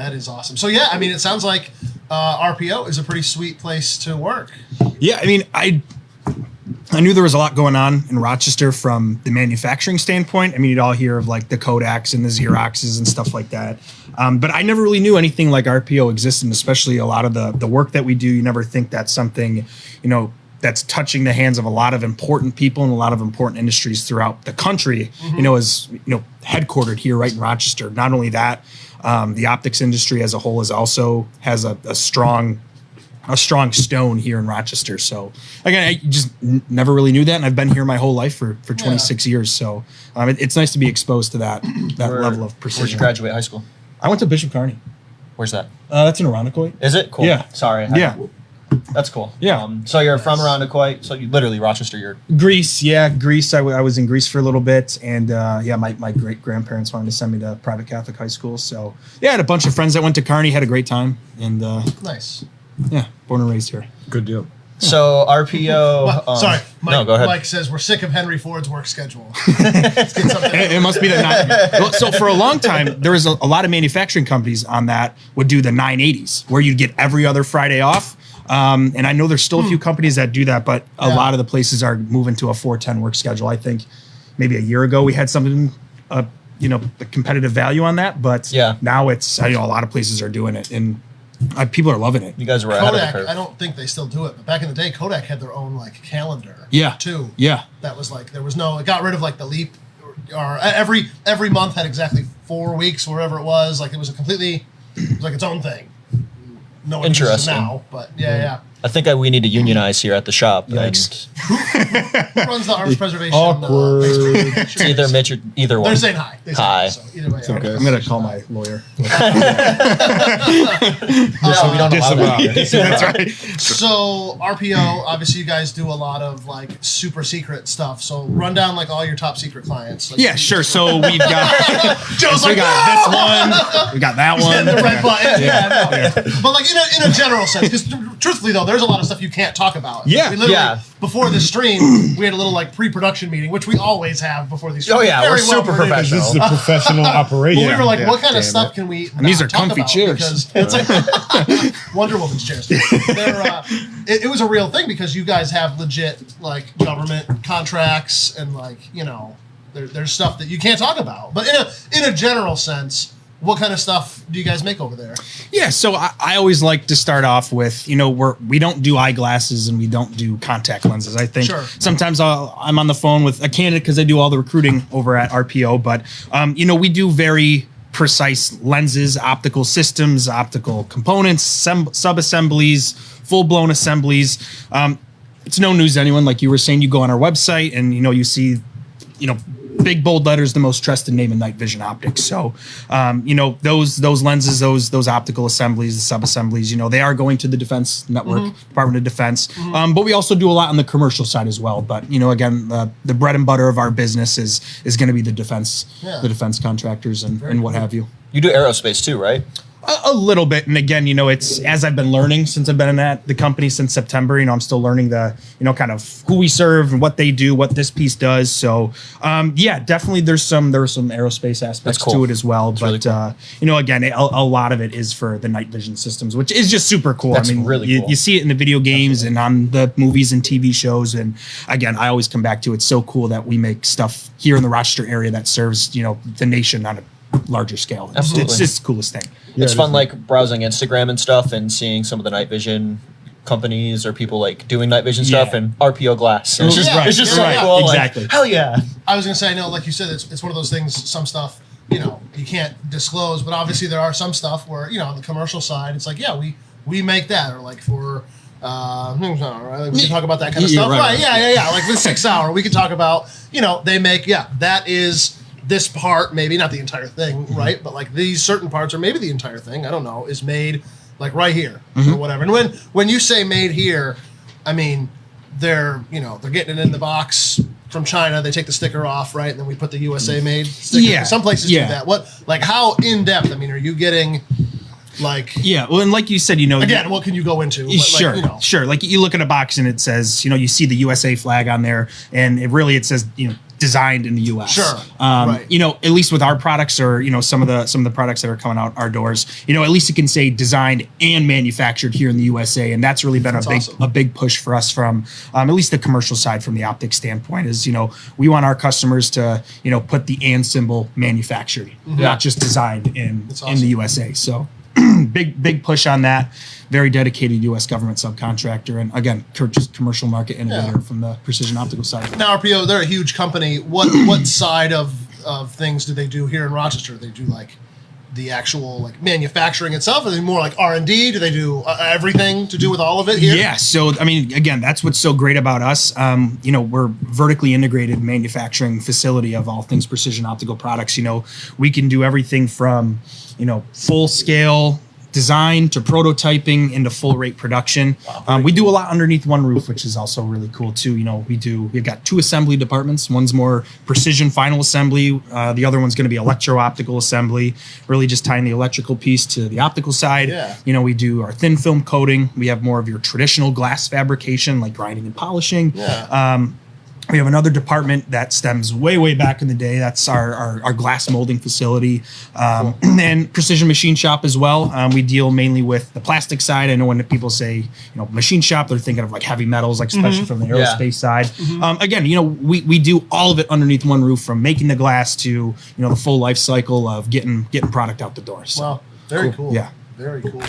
That is awesome. So yeah, I mean, it sounds like RPO is a pretty sweet place to work. Yeah, I mean, I knew there was a lot going on in Rochester from the manufacturing standpoint. I mean, you'd all hear of like the Kodaks and the Xeroxes and stuff like that. But I never really knew anything like RPO existed, especially a lot of the work that we do. You never think that's something, that's touching the hands of a lot of important people and a lot of important industries throughout the country, is, headquartered here right in Rochester. Not only that, the optics industry as a whole has a strong stone here in Rochester. So again, I just never really knew that. And I've been here my whole life for 26 years. So it's nice to be exposed to that level of precision. Where'd you graduate high school? I went to Bishop Kearney. Where's that? That's in Irondequoit. Is it? Cool. Yeah. Sorry. That's cool. Yeah. So you're from Irondequoit. So you literally Rochester. You're Greece. Yeah, Greece. I was in Greece for a little bit, and my great grandparents wanted to send me to private Catholic high school. So yeah, I had a bunch of friends that went to Kearney, had a great time, and nice. Yeah, born and raised here. Good deal. So RPO. Sorry, Mike, no, go ahead. Mike says we're sick of Henry Ford's work schedule. It must be the well, so for a long time, there was a lot of manufacturing companies on that would do the 980s, where you'd get every other Friday off. And I know there's still a few companies that do that, but a lot of the places are moving to a 410 work schedule. I think maybe a year ago we had something, a competitive value on that, but now it's, a lot of places are doing it, and people are loving it. You guys were ahead of the curve. I don't think they still do it, but back in the day, Kodak had their own calendar. Too. Yeah. That was there was no. It got rid of the leap, or every month had exactly 4 weeks, wherever it was. It was its own thing. No one uses it now, but yeah. I think we need to unionize here at the shop. Who runs the arms preservation? Awkward. It's either Mitch or either one. They're saying hi. Hi. So either way, okay. I'm gonna call my lawyer. We don't allow that. That's right. So RPO, obviously, you guys do a lot of super secret stuff. So run down all your top secret clients. Yeah, sure. So we've got Joe's we got this one, we got that one. The red button. Yeah. But in a general sense, because truthfully though, there's a lot of stuff you can't talk about. Yeah. We literally, before the stream, we had a little pre-production meeting, which we always have before these streams. Oh yeah, we're super professional. This is a professional operation. But we were what kind of stuff can we And these are talk comfy about? chairs. Because it's Wonder Woman's chairs. It was a real thing because you guys have legit government contracts and there's stuff that you can't talk about. But in a general sense, what kind of stuff do you guys make over there? Yeah, so I always like to start off with, we don't do eyeglasses and we don't do contact lenses. I think sometimes I'm on the phone with a candidate because I do all the recruiting over at RPO, but we do very precise lenses, optical systems, optical components, sub-assemblies, full-blown assemblies. It's no news to anyone. Like you were saying, you go on our website and you see big bold letters, the most trusted name in night vision optics. So, those lenses, those optical assemblies, the sub-assemblies, they are going to the Defense Network, Department of Defense. But we also do a lot on the commercial side as well. But, again, the bread and butter of our business is going to be the defense contractors and what have you. You do aerospace too, right? A little bit. And again, it's as I've been learning since I've been at the company since September, I'm still learning the, kind of who we serve and what they do, what this piece does. So, definitely there were some aerospace aspects to it as well. That's but, really cool. Again, a lot of it is for the night vision systems, which is just super cool. That's really cool. You see it in the video games and on the movies and TV shows. And again, I always come back to it's so cool that we make stuff here in the Rochester area that serves, the nation on a larger scale. Absolutely. It's just the coolest thing. It's fun browsing Instagram and stuff and seeing some of the night vision companies or people doing night vision stuff and RPO glass. And it's just so cool. Exactly. Hell yeah. I was gonna say, I know, like you said, it's one of those things. Some stuff you can't disclose, but obviously there are some stuff where on the commercial side, it's we make that, or for we can talk about that kind of stuff, right? Yeah. Like with 6 Hour, we can talk about they make that is this part, maybe not the entire thing, right? But these certain parts, or maybe the entire thing, I don't know, is made right here or whatever. And when you say made here, I mean they're getting it in the box from China. They take the sticker off, right? And then we put the USA made sticker. Yeah. Some places do that. How in depth? I mean, are you getting well, and like you said, again, what can you go into? Sure. Like you look at a box and it says, you see the USA flag on there, and it says, designed in the U.S. Sure. Right. You know, at least with our products, or you know, some of the products that are coming out our doors, you know, at least it can say designed and manufactured here in the USA, and that's really been a big push for us from at least the commercial side, from the optics standpoint. Is, you know, we want our customers to, you know, put the and symbol manufactured, not just designed in the USA. So big push on that. Very dedicated U.S. government subcontractor, and again, just commercial market innovator from the precision optical side. Now, RPO, they're a huge company. What side of things do they do here in Rochester? Do they do like the actual like manufacturing itself? Are they more like R&D? Do they do everything to do with all of it here? Yeah. So I mean, again, that's what's so great about us. You know, we're vertically integrated manufacturing facility of all things precision optical products. You know, we can do everything from, you know, full scale design to prototyping into full rate production. Wow, we do a lot underneath one roof, which is also really cool too. You know, we've got 2 assembly departments. One's more precision final assembly. The other one's going to be electro-optical assembly, really just tying the electrical piece to the optical side. Yeah. You know, we do our thin film coating. We have more of your traditional glass fabrication, like grinding and polishing. Yeah. We have another department that stems way back in the day. That's our glass molding facility, and precision machine shop as well. We deal mainly with the plastic side. I know when people say, you know, machine shop, they're thinking of like heavy metals, like especially from the aerospace side. Again, you know, we do all of it underneath one roof, from making the glass to, you know, the full life cycle of getting product out the door. So, wow, very cool. Yeah, very cool.